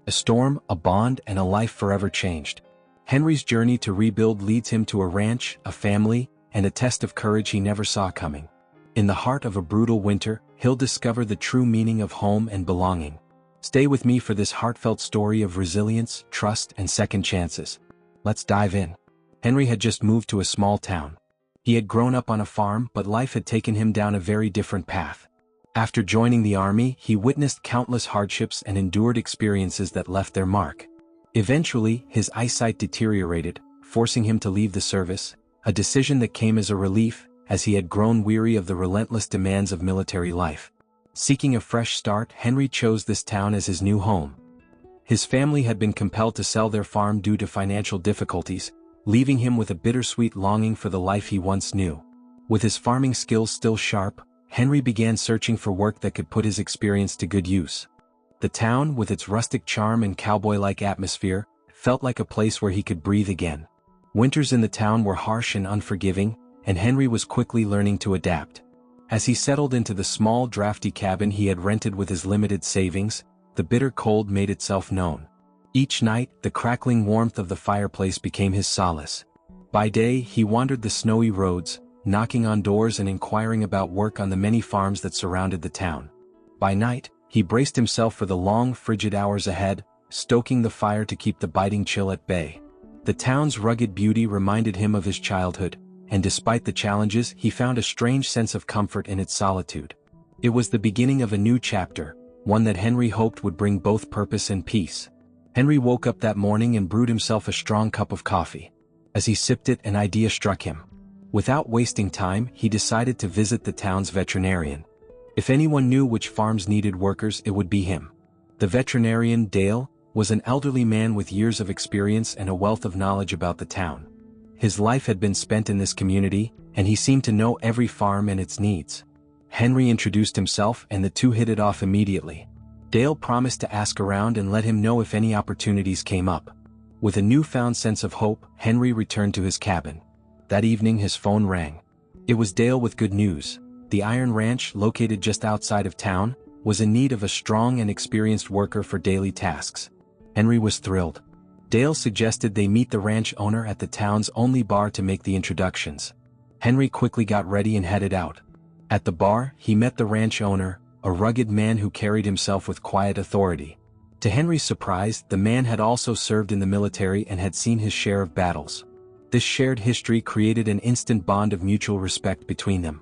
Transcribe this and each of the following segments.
A storm, a bond, and a life forever changed. Henry's journey to rebuild leads him to a ranch, a family, and a test of courage he never saw coming. In the heart of a brutal winter, he'll discover the true meaning of home and belonging. Stay with me for this heartfelt story of resilience, trust, and second chances. Let's dive in. Henry had just moved to a small town. He had grown up on a farm, but life had taken him down a very different path. After joining the army, he witnessed countless hardships and endured experiences that left their mark. Eventually, his eyesight deteriorated, forcing him to leave the service, a decision that came as a relief, as he had grown weary of the relentless demands of military life. Seeking a fresh start, Henry chose this town as his new home. His family had been compelled to sell their farm due to financial difficulties, leaving him with a bittersweet longing for the life he once knew. With his farming skills still sharp, Henry began searching for work that could put his experience to good use. The town, with its rustic charm and cowboy-like atmosphere, felt like a place where he could breathe again. Winters in the town were harsh and unforgiving, and Henry was quickly learning to adapt. As he settled into the small, drafty cabin he had rented with his limited savings, the bitter cold made itself known. Each night, the crackling warmth of the fireplace became his solace. By day, he wandered the snowy roads, knocking on doors and inquiring about work on the many farms that surrounded the town. By night, he braced himself for the long, frigid hours ahead, stoking the fire to keep the biting chill at bay. The town's rugged beauty reminded him of his childhood, and despite the challenges, he found a strange sense of comfort in its solitude. It was the beginning of a new chapter, one that Henry hoped would bring both purpose and peace. Henry woke up that morning and brewed himself a strong cup of coffee. As he sipped it, an idea struck him. Without wasting time, he decided to visit the town's veterinarian. If anyone knew which farms needed workers, it would be him. The veterinarian, Dale, was an elderly man with years of experience and a wealth of knowledge about the town. His life had been spent in this community, and he seemed to know every farm and its needs. Henry introduced himself, and the two hit it off immediately. Dale promised to ask around and let him know if any opportunities came up. With a newfound sense of hope, Henry returned to his cabin. That evening his phone rang. It was Dale with good news. The Iron Ranch, located just outside of town, was in need of a strong and experienced worker for daily tasks. Henry was thrilled. Dale suggested they meet the ranch owner at the town's only bar to make the introductions. Henry quickly got ready and headed out. At the bar, he met the ranch owner, a rugged man who carried himself with quiet authority. To Henry's surprise, the man had also served in the military and had seen his share of battles. This shared history created an instant bond of mutual respect between them.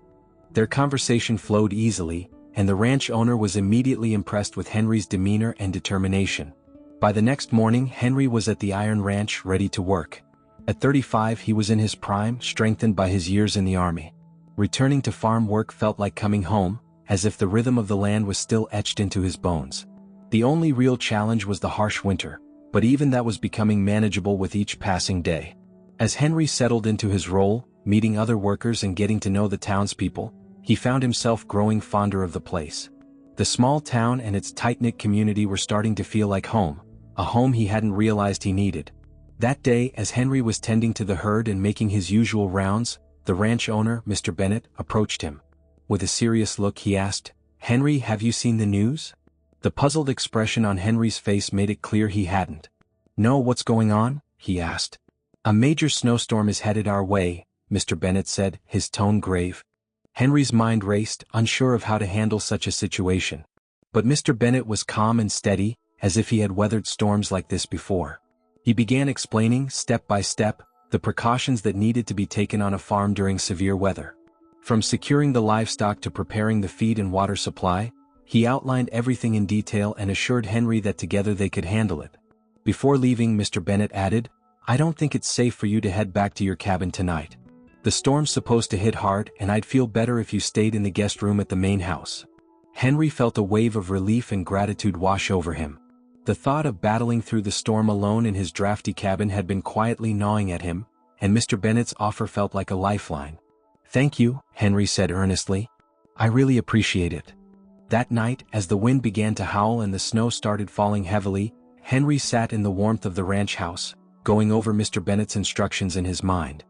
Their conversation flowed easily, and the ranch owner was immediately impressed with Henry's demeanor and determination. By the next morning, Henry was at the Iron Ranch ready to work. At 35, he was in his prime, strengthened by his years in the army. Returning to farm work felt like coming home, as if the rhythm of the land was still etched into his bones. The only real challenge was the harsh winter, but even that was becoming manageable with each passing day. As Henry settled into his role, meeting other workers and getting to know the townspeople, he found himself growing fonder of the place. The small town and its tight-knit community were starting to feel like home, a home he hadn't realized he needed. That day, as Henry was tending to the herd and making his usual rounds, the ranch owner, Mr. Bennett, approached him. With a serious look he asked, "Henry, have you seen the news?" The puzzled expression on Henry's face made it clear he hadn't. "No, what's going on?" he asked. "A major snowstorm is headed our way," Mr. Bennett said, his tone grave. Henry's mind raced, unsure of how to handle such a situation. But Mr. Bennett was calm and steady, as if he had weathered storms like this before. He began explaining, step by step, the precautions that needed to be taken on a farm during severe weather. From securing the livestock to preparing the feed and water supply, he outlined everything in detail and assured Henry that together they could handle it. Before leaving, Mr. Bennett added, "I don't think it's safe for you to head back to your cabin tonight. The storm's supposed to hit hard, and I'd feel better if you stayed in the guest room at the main house." Henry felt a wave of relief and gratitude wash over him. The thought of battling through the storm alone in his drafty cabin had been quietly gnawing at him, and Mr. Bennett's offer felt like a lifeline. "Thank you," Henry said earnestly. "I really appreciate it." That night, as the wind began to howl and the snow started falling heavily, Henry sat in the warmth of the ranch house, going over Mr. Bennett's instructions in his mind.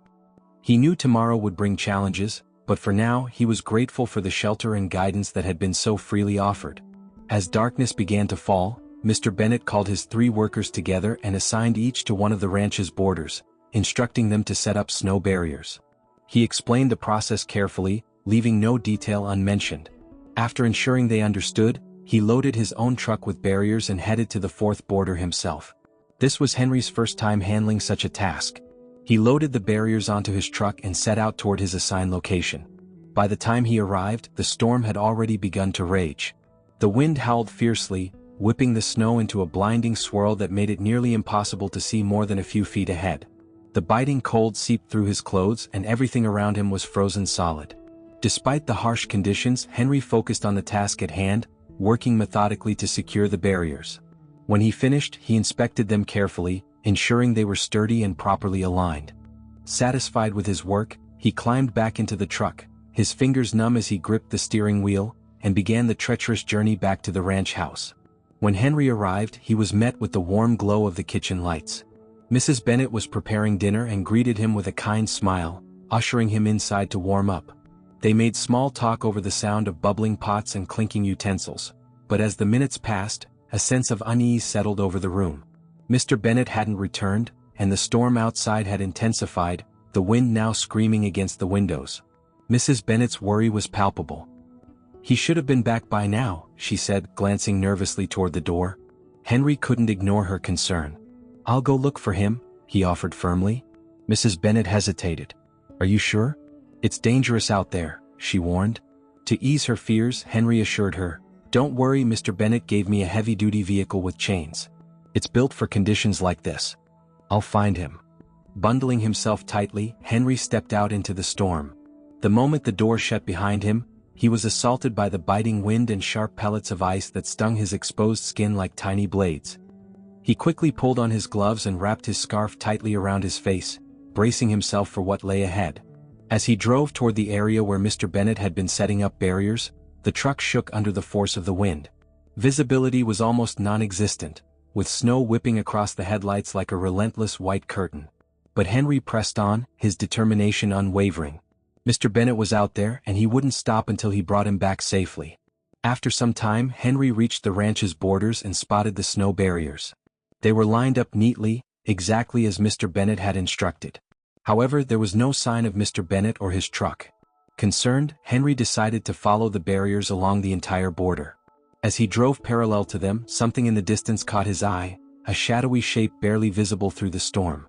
He knew tomorrow would bring challenges, but for now he was grateful for the shelter and guidance that had been so freely offered. As darkness began to fall, Mr. Bennett called his 3 workers together and assigned each to one of the ranch's borders, instructing them to set up snow barriers. He explained the process carefully, leaving no detail unmentioned. After ensuring they understood, he loaded his own truck with barriers and headed to the 4th border himself. This was Henry's first time handling such a task. He loaded the barriers onto his truck and set out toward his assigned location. By the time he arrived, the storm had already begun to rage. The wind howled fiercely, whipping the snow into a blinding swirl that made it nearly impossible to see more than a few feet ahead. The biting cold seeped through his clothes and everything around him was frozen solid. Despite the harsh conditions, Henry focused on the task at hand, working methodically to secure the barriers. When he finished, he inspected them carefully, ensuring they were sturdy and properly aligned. Satisfied with his work, he climbed back into the truck, his fingers numb as he gripped the steering wheel, and began the treacherous journey back to the ranch house. When Henry arrived, he was met with the warm glow of the kitchen lights. Mrs. Bennett was preparing dinner and greeted him with a kind smile, ushering him inside to warm up. They made small talk over the sound of bubbling pots and clinking utensils, but as the minutes passed, a sense of unease settled over the room. Mr. Bennett hadn't returned, and the storm outside had intensified, the wind now screaming against the windows. Mrs. Bennett's worry was palpable. "He should have been back by now," she said, glancing nervously toward the door. Henry couldn't ignore her concern. "I'll go look for him," he offered firmly. Mrs. Bennett hesitated. "Are you sure? It's dangerous out there," she warned. To ease her fears, Henry assured her, "Don't worry, Mr. Bennett gave me a heavy-duty vehicle with chains. It's built for conditions like this. I'll find him." Bundling himself tightly, Henry stepped out into the storm. The moment the door shut behind him, he was assaulted by the biting wind and sharp pellets of ice that stung his exposed skin like tiny blades. He quickly pulled on his gloves and wrapped his scarf tightly around his face, bracing himself for what lay ahead. As he drove toward the area where Mr. Bennett had been setting up barriers, the truck shook under the force of the wind. Visibility was almost non-existent, with snow whipping across the headlights like a relentless white curtain. But Henry pressed on, his determination unwavering. Mr. Bennett was out there and he wouldn't stop until he brought him back safely. After some time, Henry reached the ranch's borders and spotted the snow barriers. They were lined up neatly, exactly as Mr. Bennett had instructed. However, there was no sign of Mr. Bennett or his truck. Concerned, Henry decided to follow the barriers along the entire border. As he drove parallel to them, something in the distance caught his eye, a shadowy shape barely visible through the storm.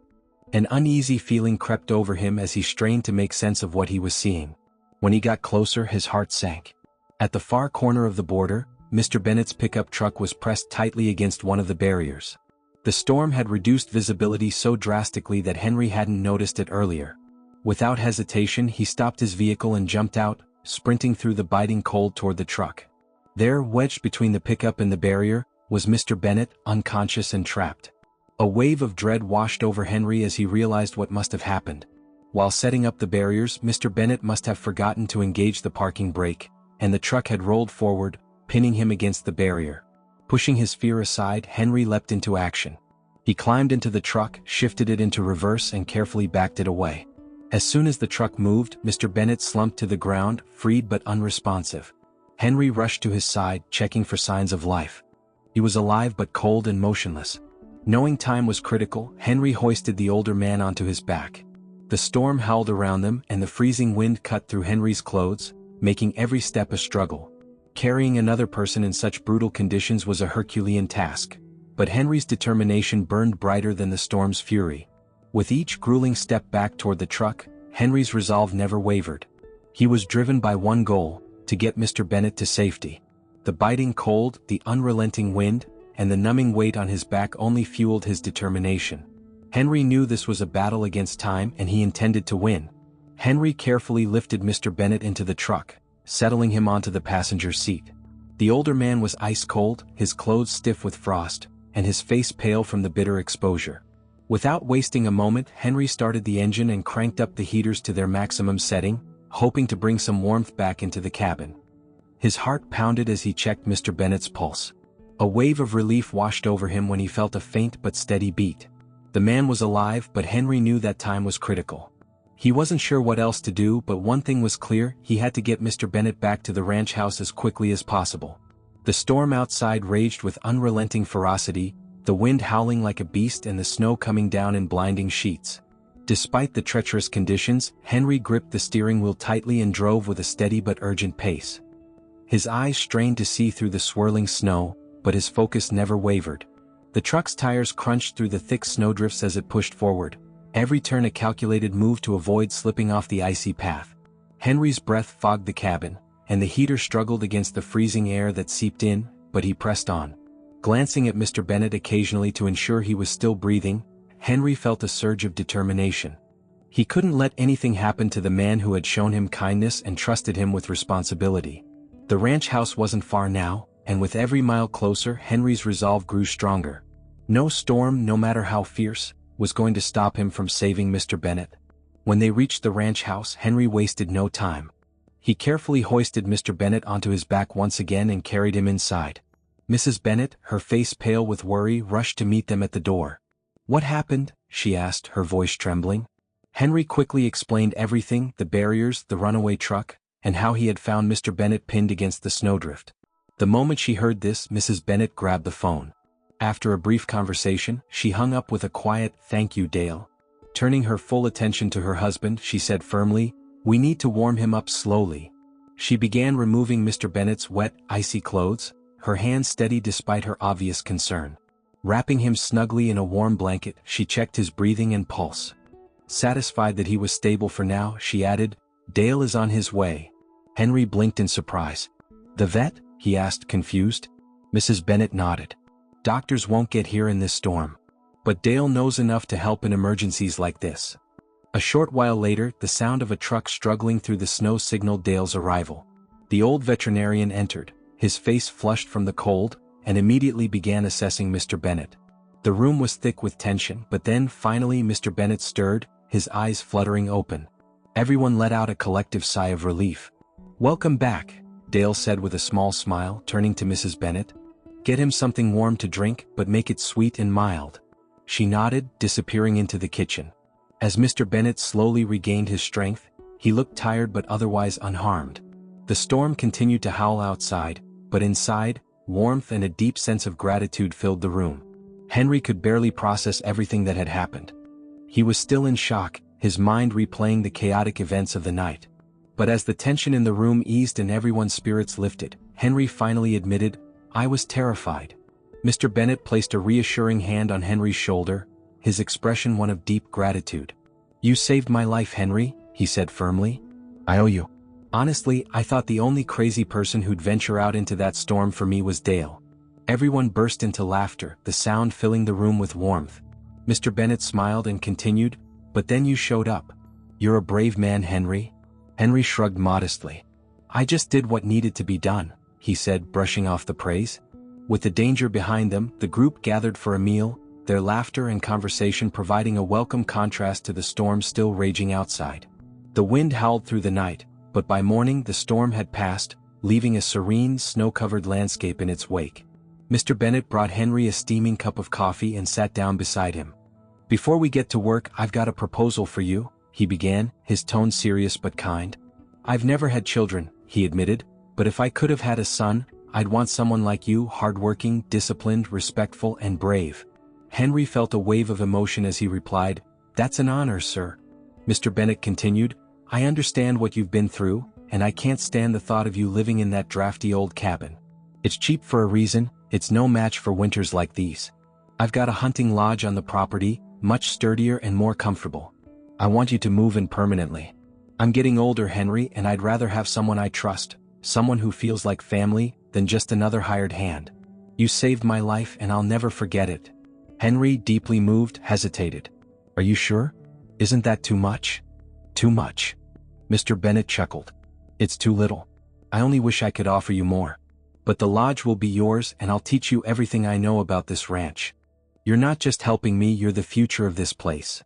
An uneasy feeling crept over him as he strained to make sense of what he was seeing. When he got closer, his heart sank. At the far corner of the border, Mr. Bennett's pickup truck was pressed tightly against one of the barriers. The storm had reduced visibility so drastically that Henry hadn't noticed it earlier. Without hesitation, he stopped his vehicle and jumped out, sprinting through the biting cold toward the truck. There, wedged between the pickup and the barrier, was Mr. Bennett, unconscious and trapped. A wave of dread washed over Henry as he realized what must have happened. While setting up the barriers, Mr. Bennett must have forgotten to engage the parking brake, and the truck had rolled forward, pinning him against the barrier. Pushing his fear aside, Henry leapt into action. He climbed into the truck, shifted it into reverse and carefully backed it away. As soon as the truck moved, Mr. Bennett slumped to the ground, freed but unresponsive. Henry rushed to his side, checking for signs of life. He was alive but cold and motionless. Knowing time was critical, Henry hoisted the older man onto his back. The storm howled around them and the freezing wind cut through Henry's clothes, making every step a struggle. Carrying another person in such brutal conditions was a Herculean task, but Henry's determination burned brighter than the storm's fury. With each grueling step back toward the truck, Henry's resolve never wavered. He was driven by one goal: to get Mr. Bennett to safety. The biting cold, the unrelenting wind, and the numbing weight on his back only fueled his determination. Henry knew this was a battle against time and he intended to win. Henry carefully lifted Mr. Bennett into the truck, settling him onto the passenger seat. The older man was ice cold, his clothes stiff with frost, and his face pale from the bitter exposure. Without wasting a moment, Henry started the engine and cranked up the heaters to their maximum setting, hoping to bring some warmth back into the cabin. His heart pounded as he checked Mr. Bennett's pulse. A wave of relief washed over him when he felt a faint but steady beat. The man was alive, but Henry knew that time was critical. He wasn't sure what else to do, but one thing was clear: he had to get Mr. Bennett back to the ranch house as quickly as possible. The storm outside raged with unrelenting ferocity, the wind howling like a beast and the snow coming down in blinding sheets. Despite the treacherous conditions, Henry gripped the steering wheel tightly and drove with a steady but urgent pace. His eyes strained to see through the swirling snow, but his focus never wavered. The truck's tires crunched through the thick snowdrifts as it pushed forward, every turn a calculated move to avoid slipping off the icy path. Henry's breath fogged the cabin, and the heater struggled against the freezing air that seeped in, but he pressed on. Glancing at Mr. Bennet occasionally to ensure he was still breathing, Henry felt a surge of determination. He couldn't let anything happen to the man who had shown him kindness and trusted him with responsibility. The ranch house wasn't far now, and with every mile closer, Henry's resolve grew stronger. No storm, no matter how fierce, was going to stop him from saving Mr. Bennet. When they reached the ranch house, Henry wasted no time. He carefully hoisted Mr. Bennet onto his back once again and carried him inside. Mrs. Bennet, her face pale with worry, rushed to meet them at the door. "What happened?" she asked, her voice trembling. Henry quickly explained everything, the barriers, the runaway truck, and how he had found Mr. Bennet pinned against the snowdrift. The moment she heard this, Mrs. Bennet grabbed the phone. After a brief conversation, she hung up with a quiet, "Thank you, Dale." Turning her full attention to her husband, she said firmly, "We need to warm him up slowly." She began removing Mr. Bennet's wet, icy clothes, her hands steady despite her obvious concern. Wrapping him snugly in a warm blanket, she checked his breathing and pulse. Satisfied that he was stable for now, she added, "Dale is on his way." Henry blinked in surprise. "The vet?" he asked, confused. Mrs. Bennet nodded. "Doctors won't get here in this storm. But Dale knows enough to help in emergencies like this." A short while later, the sound of a truck struggling through the snow signaled Dale's arrival. The old veterinarian entered, his face flushed from the cold, and immediately began assessing Mr. Bennet. The room was thick with tension, but then, finally, Mr. Bennet stirred, his eyes fluttering open. Everyone let out a collective sigh of relief. "Welcome back," Dale said with a small smile, turning to Mrs. Bennet. "Get him something warm to drink, but make it sweet and mild." She nodded, disappearing into the kitchen. As Mr. Bennet slowly regained his strength, he looked tired but otherwise unharmed. The storm continued to howl outside, but inside, warmth and a deep sense of gratitude filled the room. Henry could barely process everything that had happened. He was still in shock, his mind replaying the chaotic events of the night. But as the tension in the room eased and everyone's spirits lifted, Henry finally admitted, "I was terrified." Mr. Bennet placed a reassuring hand on Henry's shoulder, his expression one of deep gratitude. "You saved my life, Henry," he said firmly. "I owe you." "Honestly, I thought the only crazy person who'd venture out into that storm for me was Dale." Everyone burst into laughter, the sound filling the room with warmth. Mr. Bennet smiled and continued, "But then you showed up. You're a brave man, Henry." Henry shrugged modestly. "I just did what needed to be done," he said, brushing off the praise. With the danger behind them, the group gathered for a meal, their laughter and conversation providing a welcome contrast to the storm still raging outside. The wind howled through the night, but by morning the storm had passed, leaving a serene, snow-covered landscape in its wake. Mr. Bennet brought Henry a steaming cup of coffee and sat down beside him. "Before we get to work, I've got a proposal for you," he began, his tone serious but kind. "I've never had children," he admitted, "but if I could have had a son, I'd want someone like you, hardworking, disciplined, respectful, and brave." Henry felt a wave of emotion as he replied, "That's an honor, sir." Mr. Bennet continued, "I understand what you've been through, and I can't stand the thought of you living in that drafty old cabin. It's cheap for a reason, it's no match for winters like these. I've got a hunting lodge on the property, much sturdier and more comfortable. I want you to move in permanently. I'm getting older, Henry, and I'd rather have someone I trust, someone who feels like family, than just another hired hand. You saved my life and I'll never forget it." Henry, deeply moved, hesitated. "Are you sure? Isn't that too much?" "Too much?" Mr. Bennet chuckled. "It's too little. I only wish I could offer you more. But the lodge will be yours and I'll teach you everything I know about this ranch. You're not just helping me, you're the future of this place."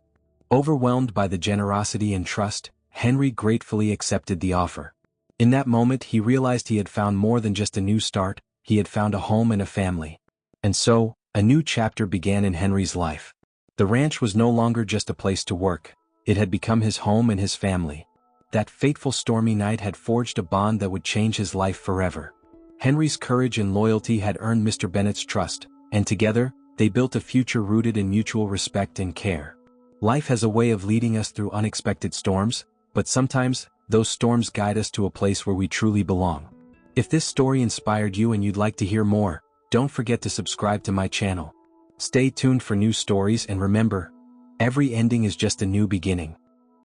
Overwhelmed by the generosity and trust, Henry gratefully accepted the offer. In that moment he realized he had found more than just a new start, he had found a home and a family. And so, a new chapter began in Henry's life. The ranch was no longer just a place to work, it had become his home and his family. That fateful stormy night had forged a bond that would change his life forever. Henry's courage and loyalty had earned Mr. Bennet's trust, and together, they built a future rooted in mutual respect and care. Life has a way of leading us through unexpected storms, but sometimes, those storms guide us to a place where we truly belong. If this story inspired you and you'd like to hear more, don't forget to subscribe to my channel. Stay tuned for new stories and remember, every ending is just a new beginning.